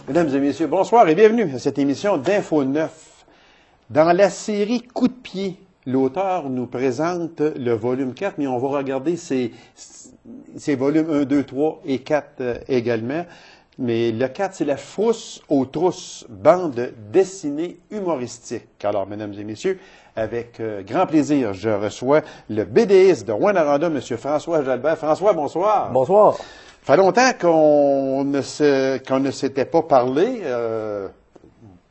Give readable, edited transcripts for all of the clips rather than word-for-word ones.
Mesdames et messieurs, bonsoir et bienvenue à cette émission d'Info 9. Dans la série Coup de pied, l'auteur nous présente le volume 4, mais on va regarder ces volumes 1, 2, 3 et 4 également. Mais le 4, c'est la Frousse aux trousses, bande dessinée humoristique. Alors, mesdames et messieurs, avec grand plaisir, je reçois le BDiste de Rwanda, M. François Jalbert. François, bonsoir. Bonsoir. Ça fait longtemps qu'on ne s'était pas parlé.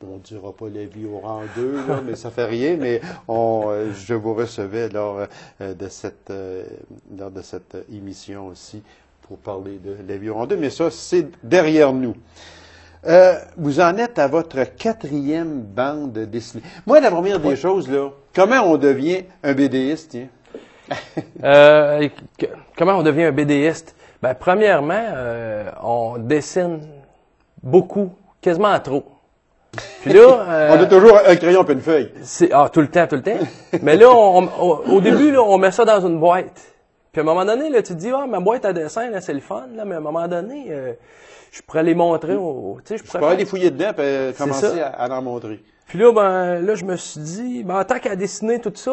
On ne dira pas la vie au rang 2, là, mais ça fait rien. Mais je vous recevais lors de cette émission aussi pour parler de la vie au rang 2. Mais ça, c'est derrière nous. Vous en êtes à votre 4e bande dessinée. Moi, la première des choses, là, comment on devient un BDiste? Comment on devient un BDiste? Ben, premièrement, on dessine beaucoup, quasiment trop. Puis là, on a toujours un crayon et une feuille. Tout le temps. Mais là, au début, là, on met ça dans une boîte. Puis à un moment donné, là, tu te dis, ma boîte à dessin, là, c'est le fun, là, mais à un moment donné, je pourrais les montrer. Je pourrais aller fouiller dedans et commencer à en montrer. Puis là, je me suis dit, en tant qu'à dessiner tout ça,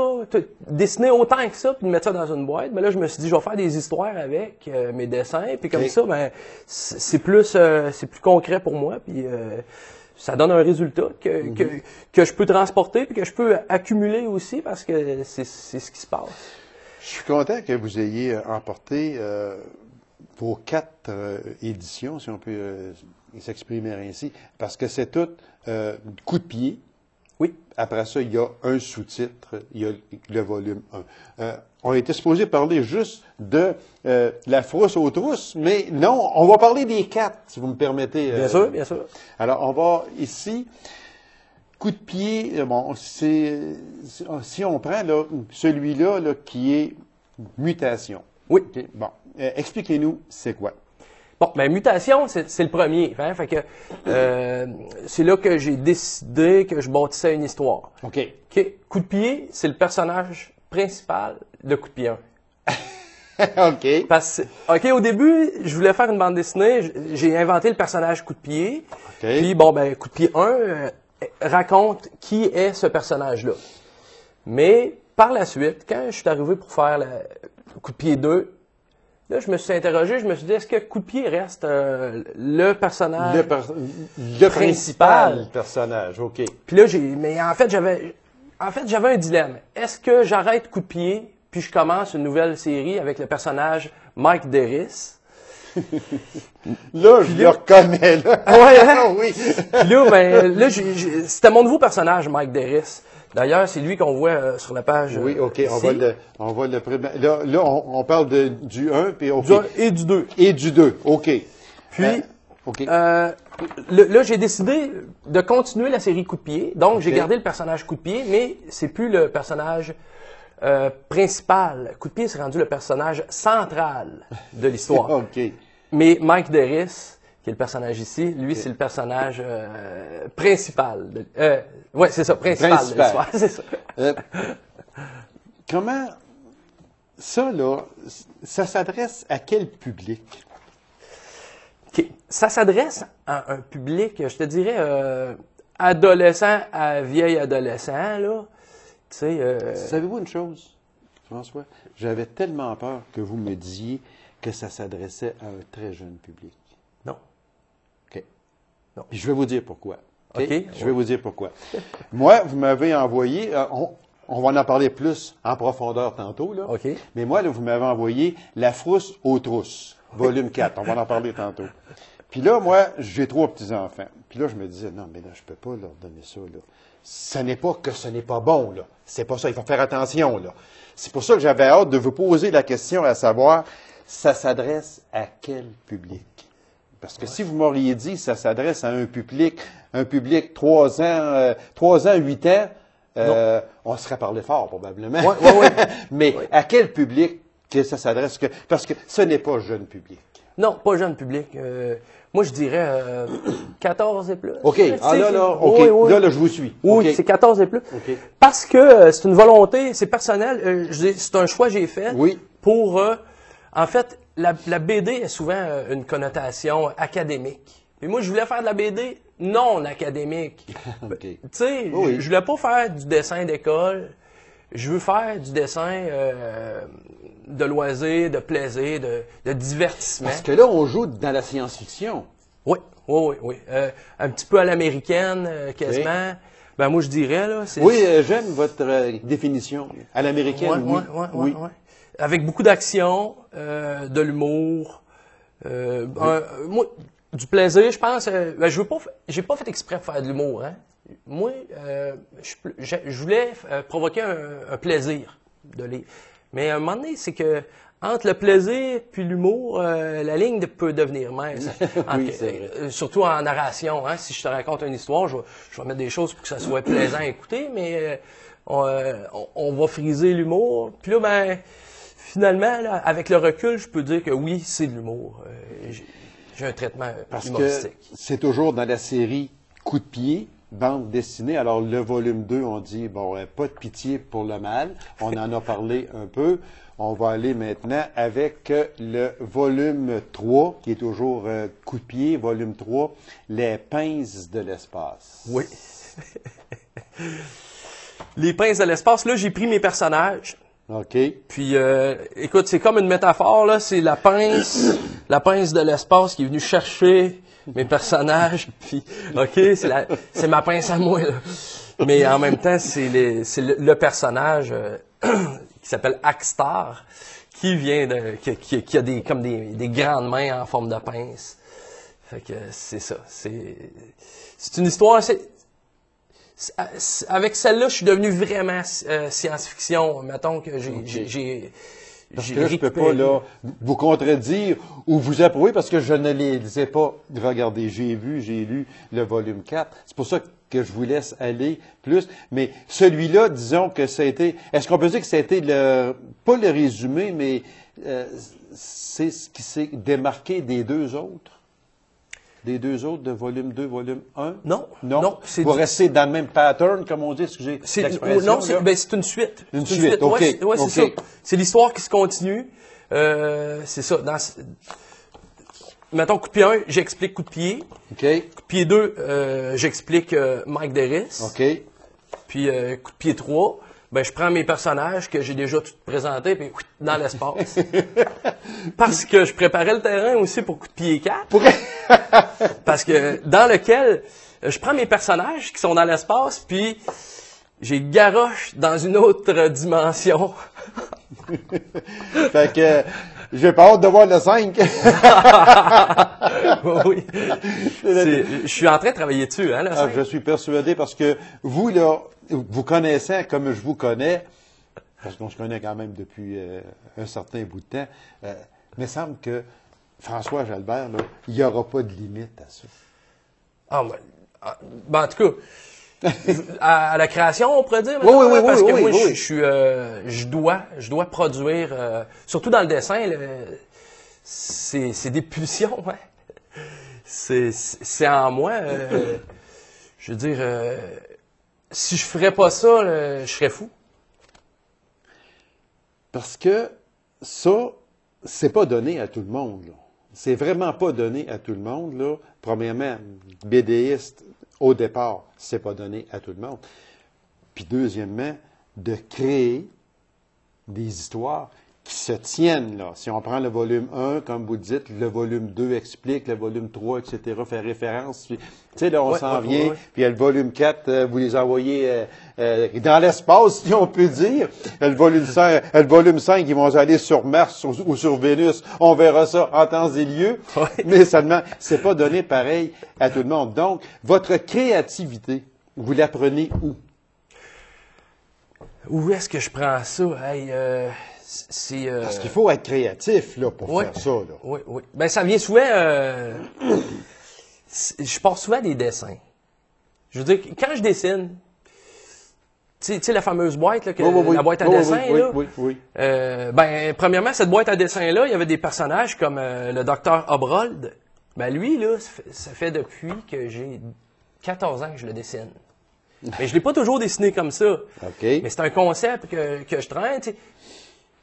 dessiner autant que ça, puis de mettre ça dans une boîte, je me suis dit, je vais faire des histoires avec mes dessins, puis comme ça, c'est plus concret pour moi, puis ça donne un résultat que je peux transporter, puis que je peux accumuler aussi, parce que c'est ce qui se passe. Je suis content que vous ayez emporté vos 4 éditions, si on peut s'exprimer ainsi, parce que c'est tout coup de pied. Oui. Après ça, il y a un sous-titre, il y a le volume 1. On était supposé parler juste de la Frousse aux trousses, mais non, on va parler des 4, si vous me permettez. Bien sûr, bien sûr. Alors, on va ici, coup de pied, si on prend là, celui-là là, qui est mutation. Oui. Okay, bon, expliquez-nous, c'est quoi? Bon, mutation, c'est le premier. Hein? Fait que c'est là que j'ai décidé que je bâtissais une histoire. OK. Coup de pied, c'est le personnage principal de Coup de pied 1. OK. Au début, je voulais faire une bande dessinée. J'ai inventé le personnage Coup de pied. Okay. Puis, Coup de pied 1 raconte qui est ce personnage-là. Mais, par la suite, quand je suis arrivé pour faire le Coup de pied 2, là, je me suis interrogé, je me suis dit, est-ce que Coup de pied reste le personnage le principal personnage, OK. Puis là, j'avais un dilemme. Est-ce que j'arrête Coup de pied, puis je commence une nouvelle série avec le personnage Mike Derris? Là, je le reconnais, là. Ouais, hein? Oui. Puis là, c'était mon nouveau personnage, Mike Derris. D'ailleurs, c'est lui qu'on voit sur la page. Oui, OK. On va le là, on parle du 1 puis OK. Du 1 et du 2. Et du 2, OK. Puis, OK. là, j'ai décidé de continuer la série Coup de pied. Donc, j'ai gardé le personnage Coup de pied, mais c'est plus le personnage principal. Coup de pied, c'est rendu le personnage central de l'histoire. OK. Mais Mike Derris, qui est le personnage ici, lui, c'est le personnage principal. Oui, c'est ça, principal de l'histoire. C'est ça. Comment ça, là, ça s'adresse à quel public? Okay. Ça s'adresse à un public, je te dirais, adolescent à vieil adolescent, là. Tu sais, savez-vous une chose, François? J'avais tellement peur que vous me disiez que ça s'adressait à un très jeune public. Non. OK. Non. Puis je vais vous dire pourquoi. OK. Je vais vous dire pourquoi. Moi, vous m'avez envoyé, on va en parler plus en profondeur tantôt, là. OK. Mais moi, là, vous m'avez envoyé La Frousse aux trousses, volume 4. On va en parler tantôt. Puis là, moi, j'ai 3 petits-enfants. Puis là, je me disais, non, mais là, je peux pas leur donner ça, là. Ce n'est pas que ce n'est pas bon, là. C'est pas ça. Il faut faire attention, là. C'est pour ça que j'avais hâte de vous poser la question à savoir, ça s'adresse à quel public? Parce que si vous m'auriez dit, ça s'adresse à un public 3 ans, 8 ans, on serait parlé fort, probablement. Ouais. Mais à quel public que ça s'adresse? Parce que ce n'est pas jeune public. Non, pas jeune public. Moi, je dirais 14 et plus. OK. OK. Oui. Là, je vous suis. Oui, okay. C'est 14 et plus. Okay. Parce que c'est une volonté, c'est personnel. C'est un choix que j'ai fait pour... en fait, la BD a souvent une connotation académique. Puis moi, je voulais faire de la BD non académique. OK. Tu sais, Oui. je voulais pas faire du dessin d'école. Je veux faire du dessin de loisir, de plaisir, de divertissement. Parce que là, on joue dans la science-fiction. Oui, oui, oui, oui. Un petit peu à l'américaine, quasiment. Ben moi, je dirais, là, c'est... Oui, j'aime votre définition. À l'américaine, oui. Ouais. Avec beaucoup d'action, de l'humour, moi, du plaisir, je pense. Ben, j'ai pas fait exprès de faire de l'humour, hein. Moi, je voulais provoquer un plaisir de lire. Mais à un moment donné, c'est que entre le plaisir puis l'humour, la ligne peut devenir mince. Oui, c'est vrai. Surtout en narration. Hein. Si je te raconte une histoire, je vais mettre des choses pour que ça soit plaisant à écouter, mais on va friser l'humour. Puis là, ben, finalement, là, avec le recul, je peux dire que oui, c'est de l'humour. J'ai un traitement Parce humoristique. que c'est toujours dans la série Coup de pied, bande dessinée. Alors, le volume 2, on dit, bon, pas de pitié pour le mal. On en a parlé un peu. On va aller maintenant avec le volume 3, qui est toujours Coup de pied, volume 3, Les pinces de l'espace. Oui. Les pinces de l'espace, là, j'ai pris mes personnages. OK. Puis, écoute, c'est comme une métaphore, là. C'est la pince de l'espace qui est venue chercher mes personnages. Puis, OK, c'est ma pince à moi, là. Mais en même temps, c'est le personnage qui s'appelle Axstar, qui vient qui a des grandes mains en forme de pince. Fait que c'est ça. C'est une histoire. Avec celle-là, je suis devenu vraiment science-fiction. Mettons que j'ai Parce que là, je ne peux pas là, vous contredire ou vous approuver parce que je ne les ai pas regardés. J'ai lu le volume 4. C'est pour ça que je vous laisse aller plus. Mais celui-là, disons que ça a été... Est-ce qu'on peut dire que ça a été pas le résumé, mais c'est ce qui s'est démarqué des deux autres? Des deux autres de volume 2, volume 1? Non. Vous restez dans le même pattern, comme on dit, excusez l'expression. Non, c'est une suite. Une suite, OK. Ouais, c'est ça. C'est l'histoire qui se continue. C'est ça. Mettons, coup de pied 1, j'explique coup de pied. OK. Coup de pied 2, j'explique Mike Derris. OK. Puis coup de pied 3, ben, je prends mes personnages que j'ai déjà tout présentés, puis dans l'espace. Parce que je préparais le terrain aussi pour coup de pied 4. Parce que dans lequel je prends mes personnages qui sont dans l'espace, puis j'ai garoche dans une autre dimension. Fait que j'ai pas hâte de voir le 5. Oui. Je suis en train de travailler dessus, hein, le 5. Je suis persuadé parce que vous, là, vous connaissez comme je vous connais, parce qu'on se connaît quand même depuis un certain bout de temps, mais il me semble que François Jalbert, là, il n'y aura pas de limite à ça. Ben, en tout cas, à la création, on pourrait dire. Oui, parce que moi, oui. je dois produire, surtout dans le dessin, c'est des pulsions, hein. C'est en moi. Je veux dire, si je ferais pas ça, je serais fou. Parce que ça, c'est pas donné à tout le monde, là. C'est vraiment pas donné à tout le monde, là. Premièrement, BDiste, au départ, c'est pas donné à tout le monde. Puis deuxièmement, de créer des histoires qui se tiennent, là. Si on prend le volume 1, comme vous dites, le volume 2 explique, le volume 3, etc., fait référence. Tu sais, là, on s'en vient, puis il y a le volume 4, vous les envoyez dans l'espace, si on peut dire. Le volume 5, ils vont aller sur Mars ou sur Vénus. On verra ça en temps et lieu. Mais seulement, c'est pas donné pareil à tout le monde. Donc, votre créativité, vous l'apprenez où? Où est-ce que je prends ça? Hey, Parce qu'il faut être créatif là, pour faire ça. Là. Oui. Ben, ça vient souvent... je pars souvent des dessins. Je veux dire, quand je dessine, tu sais la fameuse boîte, là, la boîte à dessin, là. Oui. Ben, premièrement, cette boîte à dessin-là, il y avait des personnages comme le docteur Obrold. Ben, lui, là, ça fait depuis que j'ai 14 ans que je le dessine. Mais je l'ai pas toujours dessiné comme ça. OK. Mais c'est un concept que je traîne, tu sais.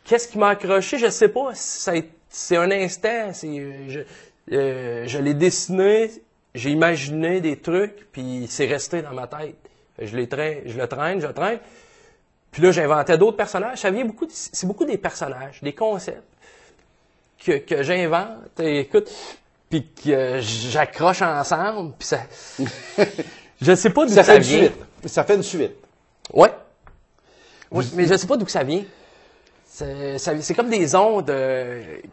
Qu'est-ce qui m'a accroché? Je sais pas. C'est un instant. Je l'ai dessiné. j'ai imaginé des trucs, puis c'est resté dans ma tête. Je le traîne. Puis là, j'inventais d'autres personnages. C'est beaucoup des personnages, des concepts que j'invente, écoute, puis que j'accroche ensemble, puis ça... Je sais pas d'où ça vient. Ça fait une suite. Ouais. Oui, mais je sais pas d'où ça vient. C'est comme des ondes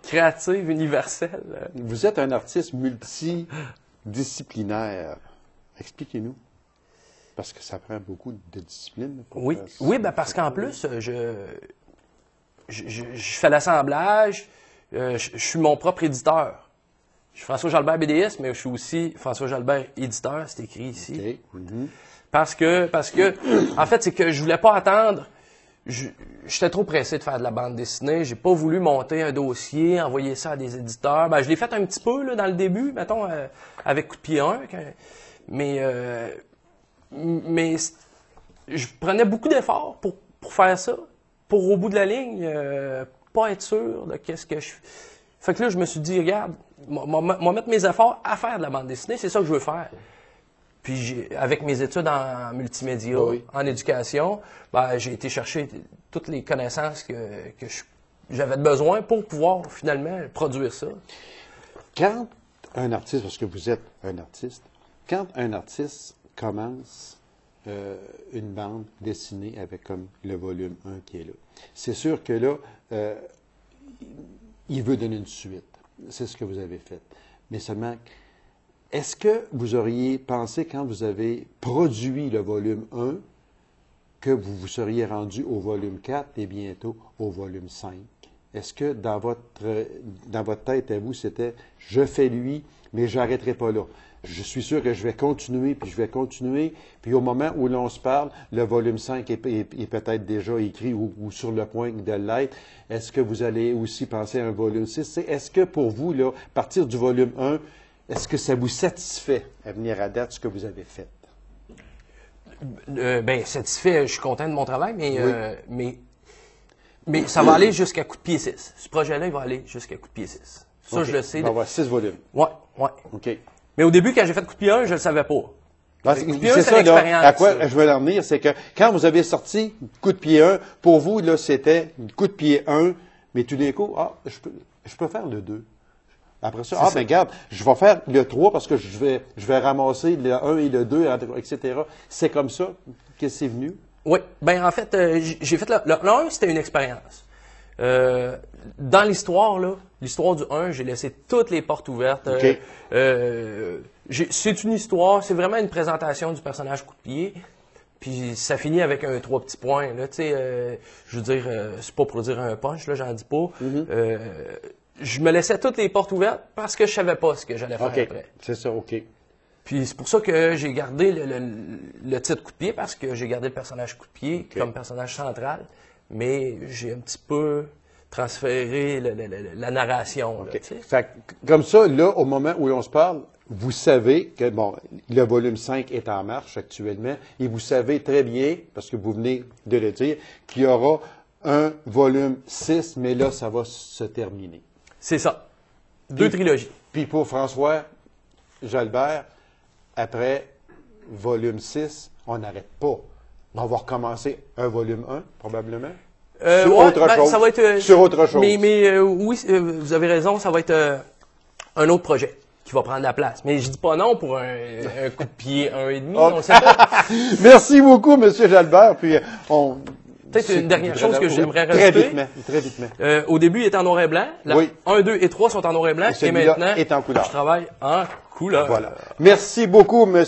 créatives, universelles. Vous êtes un artiste multidisciplinaire. Expliquez-nous. Parce que ça prend beaucoup de discipline. Oui, parce qu'en plus, je fais l'assemblage, je suis mon propre éditeur. Je suis François Jalbert BDS, mais je suis aussi François Jalbert éditeur, c'est écrit ici. Okay. Mm-hmm. Parce que, en fait, c'est que je voulais pas attendre. J'étais trop pressé de faire de la bande dessinée. J'ai pas voulu monter un dossier, envoyer ça à des éditeurs. Ben, je l'ai fait un petit peu là, dans le début, mettons, avec Coup de pied 1. Mais je prenais beaucoup d'efforts pour faire ça. Pour, au bout de la ligne, pas être sûr de qu'est-ce que je... Fait que là, je me suis dit, regarde, moi mettre mes efforts à faire de la bande dessinée, c'est ça que je veux faire. Puis, avec mes études en multimédia, en éducation, ben, j'ai été chercher toutes les connaissances que j'avais besoin pour pouvoir, finalement, produire ça. Quand un artiste, parce que vous êtes un artiste, quand un artiste commence une bande dessinée avec comme le volume 1 qui est là, c'est sûr que là, il veut donner une suite. C'est ce que vous avez fait. Mais seulement, est-ce que vous auriez pensé, quand vous avez produit le volume 1, que vous vous seriez rendu au volume 4 et bientôt au volume 5? Est-ce que dans votre tête à vous, c'était « je fais lui, mais je n'arrêterai pas là ». Je suis sûr que je vais continuer, puis au moment où l'on se parle, le volume 5 est peut-être déjà écrit ou sur le point de l'être. Est-ce que vous allez aussi penser à un volume 6? Est-ce que pour vous, là, à partir du volume 1, est-ce que ça vous satisfait à venir à date ce que vous avez fait? Bien, satisfait, je suis content de mon travail, mais ça va aller jusqu'à Coup de pied 6. Ce projet-là, il va aller jusqu'à Coup de pied 6. Ça, okay. Je le sais. Il va y avoir 6 volumes. Oui. OK. Mais au début, quand j'ai fait Coup de pied 1, je ne le savais pas. C'est ça, là, à quoi je veux en venir, c'est que quand vous avez sorti Coup de pied 1, pour vous, là, c'était Coup de pied 1, mais tout d'un coup, je peux faire le 2. Après ça, ben regarde, je vais faire le 3 parce que je vais ramasser le 1 et le 2, etc. C'est comme ça que c'est venu? Oui. Ben en fait, j'ai fait le 1, c'était une expérience. Dans l'histoire, là, l'histoire du 1, j'ai laissé toutes les portes ouvertes. Okay. C'est une histoire, c'est vraiment une présentation du personnage Coup de pied. Puis ça finit avec un 3 petits points. Là, je veux dire, c'est pas pour dire un punch, là, j'en dis pas. Mm-hmm. Je me laissais toutes les portes ouvertes parce que je savais pas ce que j'allais faire après. C'est ça, OK. Puis c'est pour ça que j'ai gardé le titre Coup de pied, parce que j'ai gardé le personnage Coup de pied comme personnage central, mais j'ai un petit peu transféré la narration. Là, fait, comme ça, là, au moment où on se parle, vous savez que, bon, le volume 5 est en marche actuellement, et vous savez très bien, parce que vous venez de le dire, qu'il y aura un volume 6, mais là, ça va se terminer. C'est ça. Deux trilogies. Puis pour François Jalbert, après volume 6, on n'arrête pas. On va recommencer un volume 1, probablement. Sur autre chose. Ça va être, sur autre chose. Mais oui, vous avez raison, ça va être un autre projet qui va prendre la place. Mais je dis pas non pour un coup de pied 1,5, on le sait pas. Merci beaucoup, M. Jalbert. Puis peut-être une dernière chose que j'aimerais rajouter. Très vite. Au début, il était en noir et blanc. 1, 2 et 3 sont en noir et blanc. Et maintenant, est en couleur. Je travaille en couleur. Voilà. Merci beaucoup, M.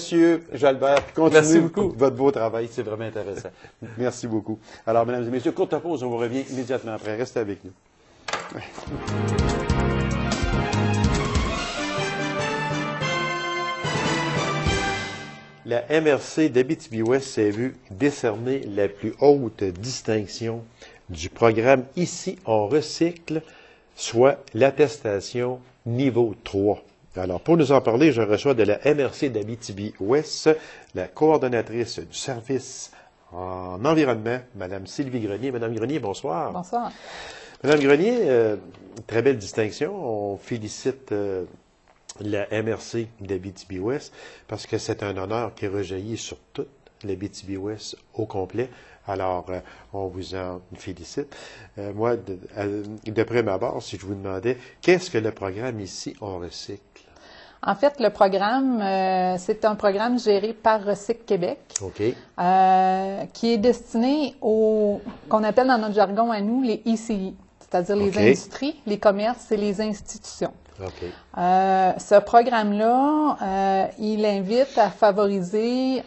Jalbert. Continuez Merci beaucoup. Votre beau travail. C'est vraiment intéressant. Merci beaucoup. Alors, mesdames et messieurs, courte pause. On vous revient immédiatement après. Restez avec nous. La MRC d'Abitibi-Ouest s'est vue décerner la plus haute distinction du programme Ici on recycle, soit l'attestation niveau 3. Alors, pour nous en parler, je reçois de la MRC d'Abitibi-Ouest la coordonnatrice du service en environnement, Mme Sylvie Grenier. Mme Grenier, bonsoir. Bonsoir. Mme Grenier, très belle distinction. On félicite la MRC d'Abitibi-Ouest, parce que c'est un honneur qui rejaillit sur toute l'Abitibi-Ouest au complet. Alors, on vous en félicite. Moi, de prime abord, si je vous demandais, qu'est-ce que le programme ici, On recycle? En fait, le programme, c'est un programme géré par Recycle Québec, OK. qui est destiné qu'on appelle dans notre jargon à nous les ICI, c'est-à-dire les industries, les commerces et les institutions. OK. Ce programme-là, il invite à favoriser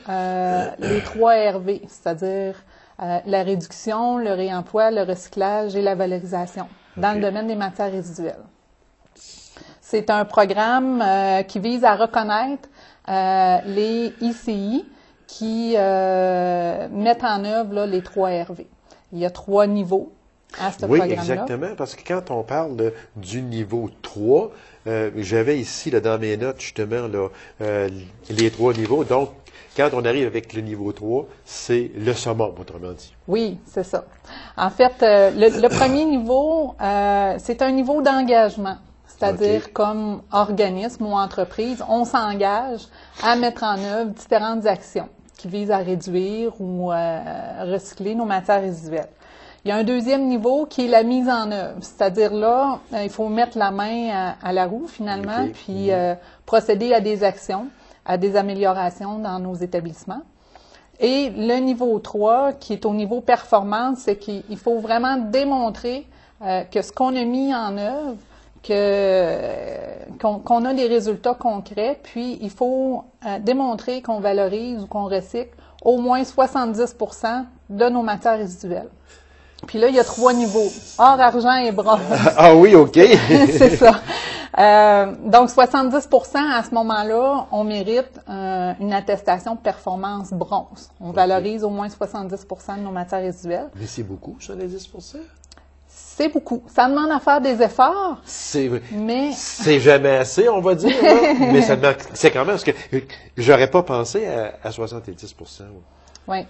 les 3 RV, c'est-à-dire la réduction, le réemploi, le recyclage et la valorisation dans le domaine des matières résiduelles. C'est un programme qui vise à reconnaître les ICI qui mettent en œuvre là, les 3 RV. Il y a 3 niveaux à ce programme-là. Oui, exactement, parce que quand on parle du niveau 3, j'avais ici là, dans mes notes justement là, les 3 niveaux. Donc, quand on arrive avec le niveau 3, c'est le summum, autrement dit. Oui, c'est ça. En fait, le premier niveau, c'est un niveau d'engagement. C'est-à-dire, comme organisme ou entreprise, on s'engage à mettre en œuvre différentes actions qui visent à réduire ou recycler nos matières résiduelles. Il y a un deuxième niveau qui est la mise en œuvre. C'est-à-dire là, il faut mettre la main à la roue finalement, puis procéder à des actions, à des améliorations dans nos établissements. Et le niveau 3, qui est au niveau performance, c'est qu'il faut vraiment démontrer que ce qu'on a mis en œuvre, qu'on a des résultats concrets, puis il faut démontrer qu'on valorise ou qu'on recycle au moins 70% de nos matières résiduelles. Puis là, il y a 3 niveaux, or, argent et bronze. Ah oui, OK. C'est ça. Donc, 70%, à ce moment-là, on mérite une attestation de performance bronze. On valorise au moins 70% de nos matières résiduelles. Mais c'est beaucoup, ça, les 10%? C'est beaucoup. Ça demande à faire des efforts. Mais c'est jamais assez, on va dire. Là. Mais ça demande, c'est quand même, parce que j'aurais pas pensé à 70%. Oui.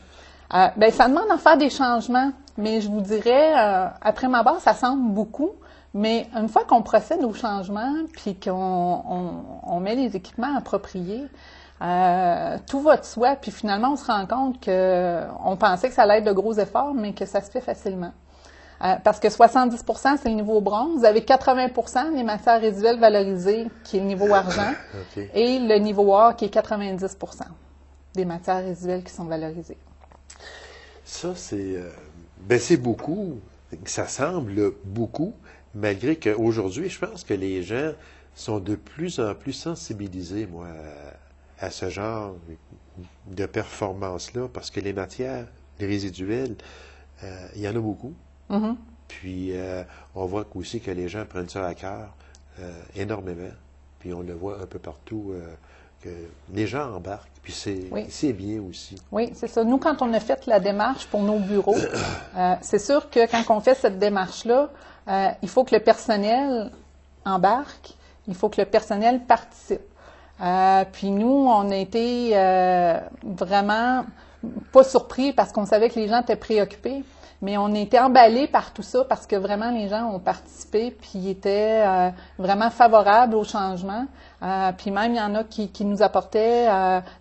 Ben, ça demande à faire des changements. Mais je vous dirais, après ma base, ça semble beaucoup. Mais une fois qu'on procède au changement, puis qu'on met les équipements appropriés, tout va de soi. Puis finalement, on se rend compte qu'on pensait que ça allait être de gros efforts, mais que ça se fait facilement. Parce que 70%, c'est le niveau bronze. Vous avez 80% des matières résiduelles valorisées, qui est le niveau argent, et le niveau or, qui est 90% des matières résiduelles qui sont valorisées. Ça, c'est beaucoup. Ça semble beaucoup, malgré qu'aujourd'hui, je pense que les gens sont de plus en plus sensibilisés, moi, à ce genre de performance-là, parce que les matières résiduelles, il y en a beaucoup. Mm-hmm. Puis, on voit aussi que les gens prennent ça à cœur énormément. Puis, on le voit un peu partout, que les gens embarquent. Puis, c'est bien aussi. Oui, c'est ça. Nous, quand on a fait la démarche pour nos bureaux, c'est sûr que quand on fait cette démarche-là, il faut que le personnel embarque, il faut que le personnel participe. Puis, nous, on a été vraiment pas surpris parce qu'on savait que les gens étaient préoccupés. Mais on était emballés par tout ça parce que vraiment les gens ont participé puis étaient vraiment favorables au changement. Puis même il y en a qui nous apportaient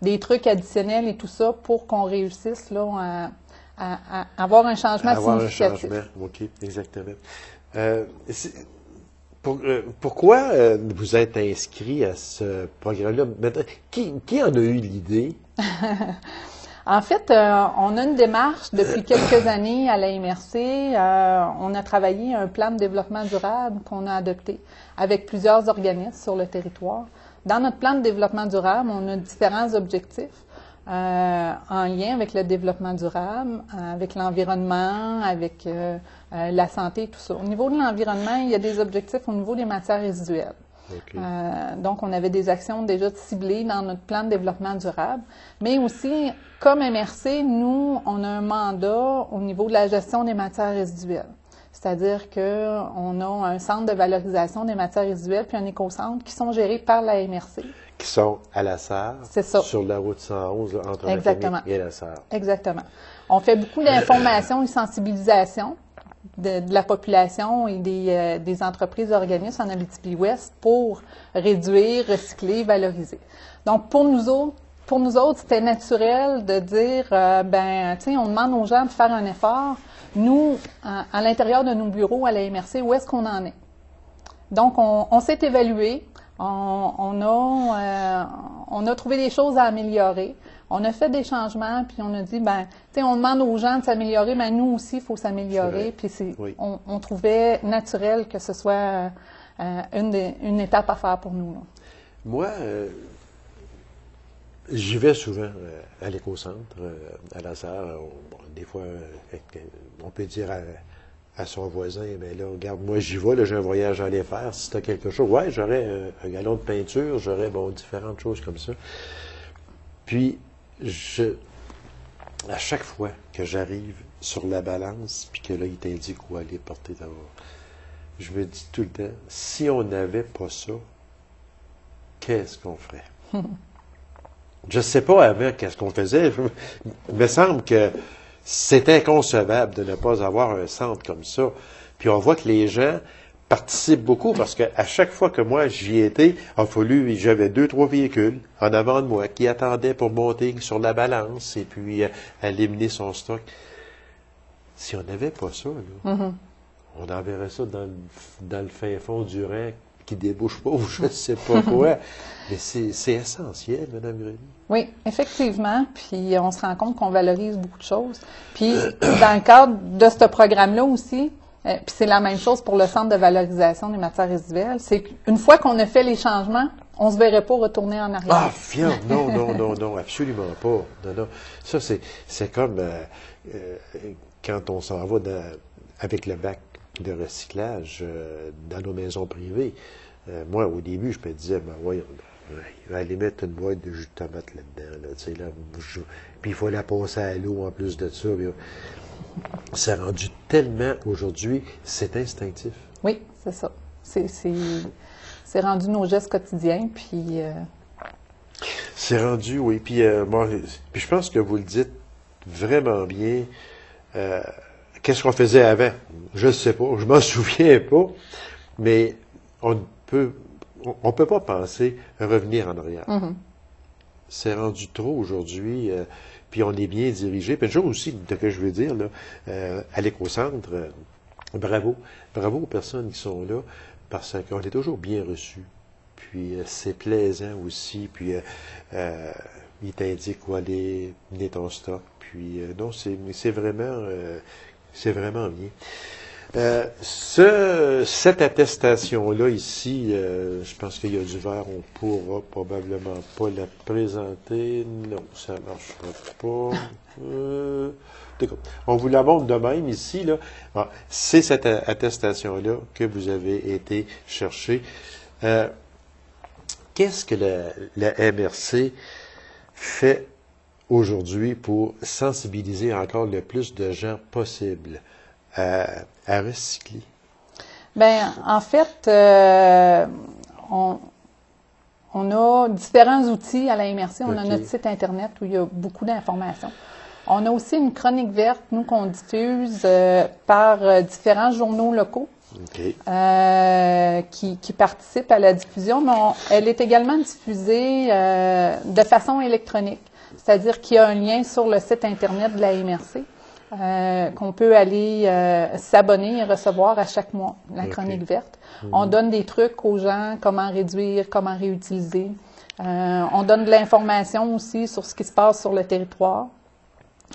des trucs additionnels et tout ça pour qu'on réussisse là à avoir un changement significatif. Un changement, OK, exactement. Pourquoi vous êtes inscrit à ce programme-là? Qui en a eu l'idée? En fait, on a une démarche depuis quelques années à la MRC. On a travaillé un plan de développement durable qu'on a adopté avec plusieurs organismes sur le territoire. Dans notre plan de développement durable, on a différents objectifs en lien avec le développement durable, avec l'environnement, avec la santé et tout ça. Au niveau de l'environnement, il y a des objectifs au niveau des matières résiduelles. Okay. Donc, on avait des actions déjà ciblées dans notre plan de développement durable. Mais aussi, comme MRC, nous, on a un mandat au niveau de la gestion des matières résiduelles. C'est-à-dire qu'on a un centre de valorisation des matières résiduelles puis un écocentre qui sont gérés par la MRC. Qui sont à la Sarre, sur la route 111, là, entre Matamic et la Sarre. Exactement. On fait beaucoup d'information et de sensibilisation de la population et des entreprises organismes en Abitibi-Ouest pour réduire, recycler, valoriser. Donc, pour nous autres, c'était naturel de dire, on demande aux gens de faire un effort. Nous, à l'intérieur de nos bureaux à la MRC, où est-ce qu'on en est? Donc, on s'est évalué. On a trouvé des choses à améliorer. On a fait des changements, puis on a dit, on demande aux gens de s'améliorer, mais nous aussi, il faut s'améliorer. Puis on trouvait naturel que ce soit une étape à faire pour nous. Là. Moi, j'y vais souvent à l'éco-centre, à la salle. Des fois, on peut dire à son voisin, mais là, regarde, moi j'y vais, là, j'ai un voyage à aller faire. Si tu as quelque chose, ouais, j'aurais un galon de peinture, j'aurais différentes choses comme ça. Puis, à chaque fois que j'arrive sur la balance, puis que là, il t'indique où aller porter ta... Je me dis tout le temps, si on n'avait pas ça, qu'est-ce qu'on ferait? Je ne sais pas avant qu'est-ce qu'on faisait. Il me semble que c'est inconcevable de ne pas avoir un centre comme ça. Puis on voit que les gens participent beaucoup parce qu'à chaque fois que moi j'y étais, j'avais 2-3 véhicules en avant de moi qui attendaient pour monter sur la balance et puis éliminer son stock. Si on n'avait pas ça, là, on enverrait ça dans le fin fond du Rhin qui débouche pas ou je ne sais pas quoi. Mais c'est essentiel, Mme Grenier. Oui, effectivement. Puis on se rend compte qu'on valorise beaucoup de choses. Puis dans le cadre de ce programme-là aussi, puis c'est la même chose pour le Centre de valorisation des matières résiduelles, c'est qu'une fois qu'on a fait les changements, on ne se verrait pas retourner en arrière. Ah, fiant! Non, absolument pas. Non. Ça, c'est comme quand on s'en va avec le bac de recyclage dans nos maisons privées. Moi, au début, je me disais, voyons, il va aller mettre une boîte de jus de tomate là-dedans. Là, puis il faut la passer à l'eau en plus de ça. C'est rendu tellement, aujourd'hui, c'est instinctif. Oui, c'est ça. C'est rendu nos gestes quotidiens, puis... C'est rendu, oui. Puis je pense que vous le dites vraiment bien. Qu'est-ce qu'on faisait avant? Je ne sais pas, je m'en souviens pas, mais on peut pas penser revenir en arrière. Mm-hmm. C'est rendu trop aujourd'hui, puis on est bien dirigé. Puis une chose aussi que je veux dire, là, à l'éco-centre, bravo aux personnes qui sont là, parce qu'on est toujours bien reçus. Puis c'est plaisant aussi, puis il t'indique où aller, mener ton stock. Puis non, c'est vraiment bien. Cette attestation-là ici, je pense qu'il y a du verre, on pourra probablement pas la présenter. Non, ça ne marchera pas. On vous la montre de même ici, là. Ah, c'est cette attestation-là que vous avez été chercher. Qu'est-ce que la MRC fait aujourd'hui pour sensibiliser encore le plus de gens possible à recycler? Bien, en fait, on a différents outils à la MRC. On a notre site Internet où il y a beaucoup d'informations. On a aussi une chronique verte, nous, qu'on diffuse par différents journaux locaux qui participent à la diffusion, mais elle est également diffusée de façon électronique. C'est-à-dire qu'il y a un lien sur le site Internet de la MRC. Qu'on peut aller s'abonner et recevoir à chaque mois, la chronique verte. On donne des trucs aux gens, comment réduire, comment réutiliser. On donne de l'information aussi sur ce qui se passe sur le territoire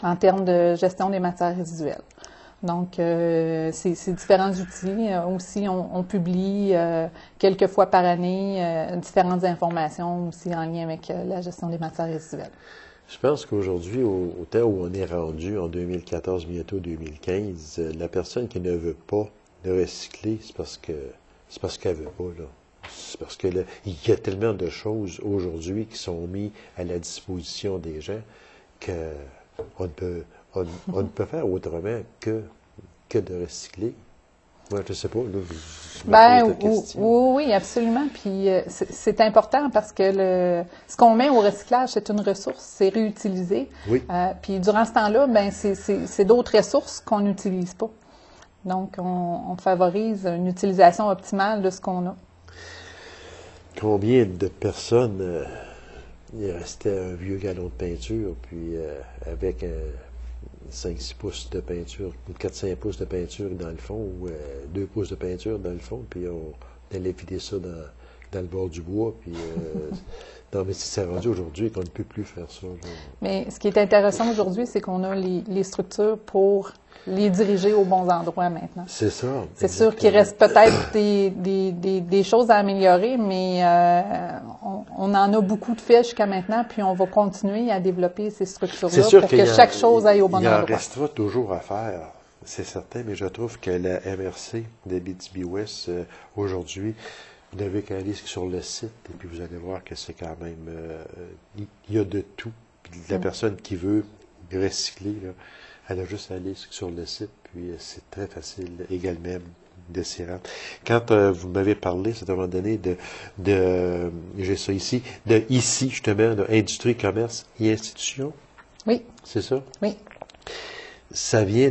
en termes de gestion des matières résiduelles. Donc, c'est différents outils. Aussi, on publie quelques fois par année différentes informations aussi en lien avec la gestion des matières résiduelles. Je pense qu'aujourd'hui, au temps où on est rendu, en 2014, bientôt 2015, la personne qui ne veut pas de recycler, c'est parce qu'elle veut pas, là. C'est parce que il y a tellement de choses aujourd'hui qui sont mises à la disposition des gens qu'on ne peut faire autrement que de recycler. Moi, je ne sais pas, là, oui, absolument. Puis c'est important parce que ce qu'on met au recyclage, c'est une ressource, c'est réutilisé. Oui. Puis durant ce temps-là, c'est d'autres ressources qu'on n'utilise pas. Donc, on favorise une utilisation optimale de ce qu'on a. Combien de personnes, il restait un vieux galon de peinture, puis avec 5-6 pouces de peinture, ou 4-5 pouces de peinture dans le fond, ou 2 pouces de peinture dans le fond, puis on allait vider ça dans le bord du bois, puis non, mais c'est rendu aujourd'hui qu'on ne peut plus faire ça. Là. Mais ce qui est intéressant aujourd'hui, c'est qu'on a les structures pour les diriger aux bons endroits maintenant. C'est ça. C'est sûr qu'il reste peut-être des choses à améliorer, mais on en a beaucoup de fait jusqu'à maintenant, puis on va continuer à développer ces structures-là pour que chaque chose aille au bon endroit. Il en restera toujours à faire, c'est certain, mais je trouve que la MRC d'Abitibi-Ouest, aujourd'hui, vous n'avez qu'à aller sur le site, et puis vous allez voir que c'est quand même... il y a de tout. Puis la personne qui veut recycler, là, elle a juste à aller sur le site, puis c'est très facile également de s'y rendre. Quand vous m'avez parlé, c'est à un moment donné j'ai ça ici, justement, de industrie, commerce et institutions. Oui. C'est ça? Oui. Ça vient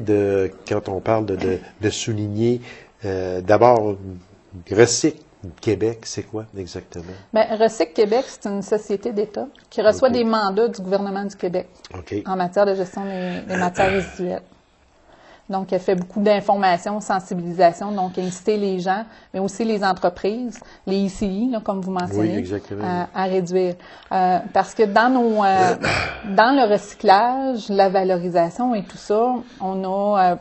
quand on parle de souligner, d'abord, Recycle Québec, c'est quoi exactement? Bien, Recycle Québec, c'est une société d'État qui reçoit des mandats du gouvernement du Québec en matière de gestion des matières résiduelles. Donc, elle fait beaucoup d'informations, sensibilisation, donc inciter les gens, mais aussi les entreprises, les ICI, là, comme vous mentionnez, à réduire. Parce que dans le recyclage, la valorisation et tout ça, on a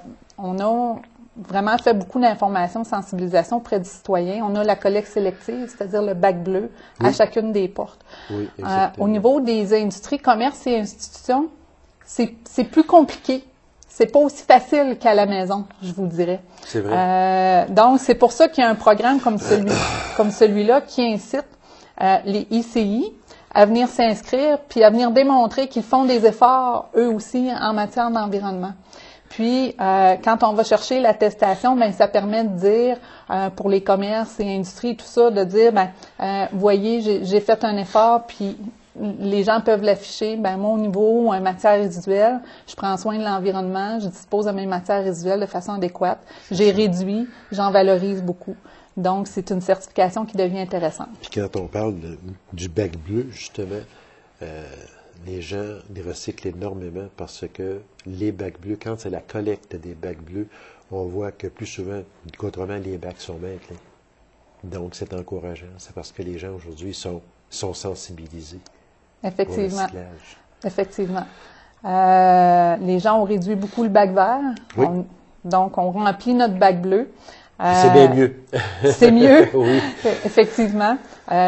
vraiment fait beaucoup d'informations, sensibilisation auprès des citoyens. On a la collecte sélective, c'est-à-dire le bac bleu à chacune des portes. Oui, au niveau des industries, commerces et institutions, c'est plus compliqué. C'est pas aussi facile qu'à la maison, je vous dirais. C'est vrai. Donc, c'est pour ça qu'il y a un programme comme celui-là qui incite les ICI à venir s'inscrire puis à venir démontrer qu'ils font des efforts, eux aussi, en matière d'environnement. Puis, quand on va chercher l'attestation, ben ça permet de dire, pour les commerces et industries, tout ça, de dire, voyez, j'ai fait un effort, puis les gens peuvent l'afficher. Ben moi, au niveau matière résiduelle, je prends soin de l'environnement, je dispose de mes matières résiduelles de façon adéquate, j'ai réduit, j'en valorise beaucoup. Donc, c'est une certification qui devient intéressante. Puis quand on parle du bac bleu, justement, les gens les recyclent énormément parce que les bacs bleus, quand c'est la collecte des bacs bleus, on voit que plus souvent qu'autrement, les bacs sont mal cleans. Donc, c'est encourageant. C'est parce que les gens aujourd'hui sont sensibilisés. Effectivement. Au recyclage. Effectivement. Les gens ont réduit beaucoup le bac vert. Oui. Donc, on remplit notre bac bleu. C'est bien mieux. C'est mieux. Oui. Effectivement.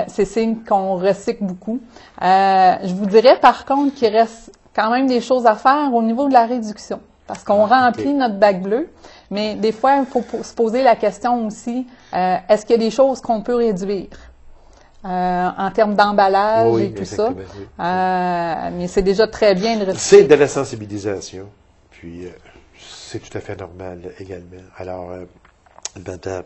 C'est signe qu'on recycle beaucoup. Je vous dirais, par contre, qu'il reste quand même des choses à faire au niveau de la réduction. Parce qu'on remplit notre bac bleu, mais des fois, il faut se poser la question aussi, est-ce qu'il y a des choses qu'on peut réduire? En termes d'emballage et tout ça. Oui. Mais c'est déjà très bien de recycler. C'est de la sensibilisation. Puis, c'est tout à fait normal également. Alors, Madame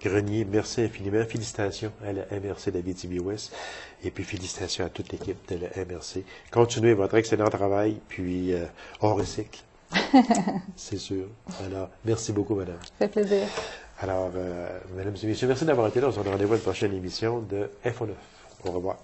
Grenier, merci infiniment. Félicitations à la MRC d'Abitibi-Ouest. Et puis, félicitations à toute l'équipe de la MRC. Continuez votre excellent travail, puis on recycle. C'est sûr. Alors, merci beaucoup, madame. Ça fait plaisir. Alors, mesdames et messieurs, merci d'avoir été là. On se donne rendez-vous à une prochaine émission de Info 9. Au revoir.